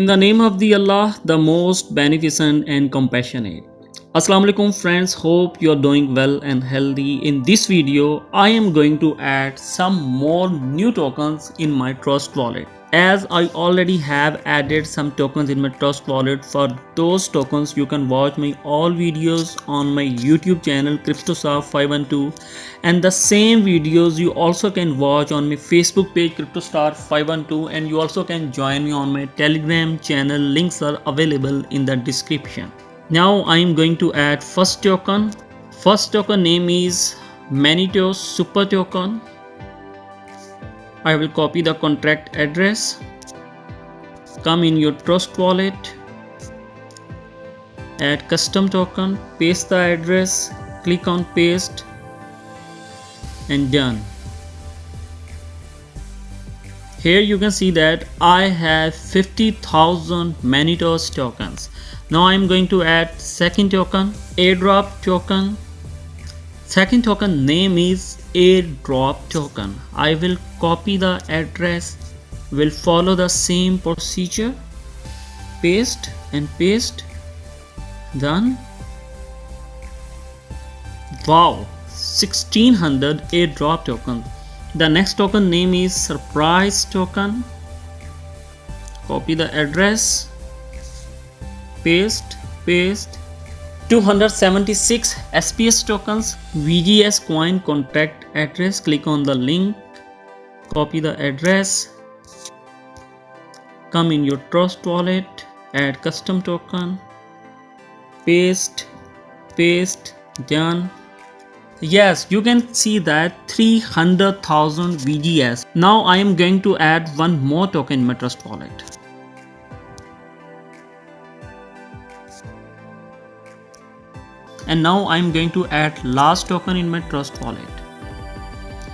In the name of the Allah, the most beneficent and compassionate. Assalamu alaikum friends, hope you are doing well and healthy. In this video, I am going to add some more new tokens in my Trust wallet. As I already have added some tokens in my Trust wallet, for those tokens you can watch my all videos on my YouTube channel CryptoStar512, and the same videos you also can watch on my Facebook page CryptoStar512, and you also can join me on my Telegram channel. Links are available in the description. Now I am going to add first token. First token name is Manitos Super Token. I will copy the contract address. Come in your Trust wallet. Add custom token. Paste the address. Click on paste. And done. Here you can see that I have 50,000 Manitos tokens. Now I am going to add second token, airdrop token. Second token name is airdrop token. I will copy the address, will follow the same procedure, paste and paste, done. Wow, 1600 airdrop token. The next token name is surprise token. Copy the address, paste, 276 SPS tokens, VGS coin contract address. Click on the link, copy the address, come in your Trust wallet, add custom token, paste, done. Yes, you can see that 300,000 VGS. Now I am going to add one more token in my Trust wallet. And now I am going to add last token in my Trust wallet.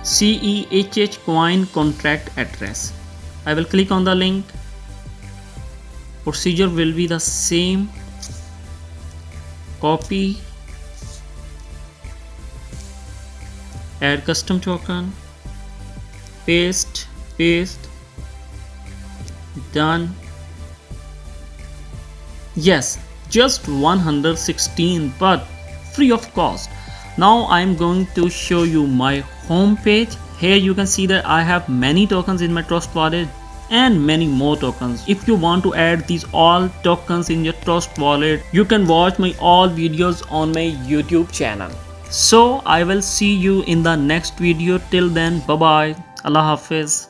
CEHH coin contract address. I will click on the link. Procedure will be the same. Copy. Add custom token. Paste. Done. Yes, just 116, but free of cost. Now I am going to show you my home page. Here you can see that I have many tokens in my Trust wallet and many more tokens. If you want to add these all tokens in your Trust wallet, you can watch my all videos on my YouTube channel. So I will see you in the next video. Till then, bye bye. Allah Hafiz.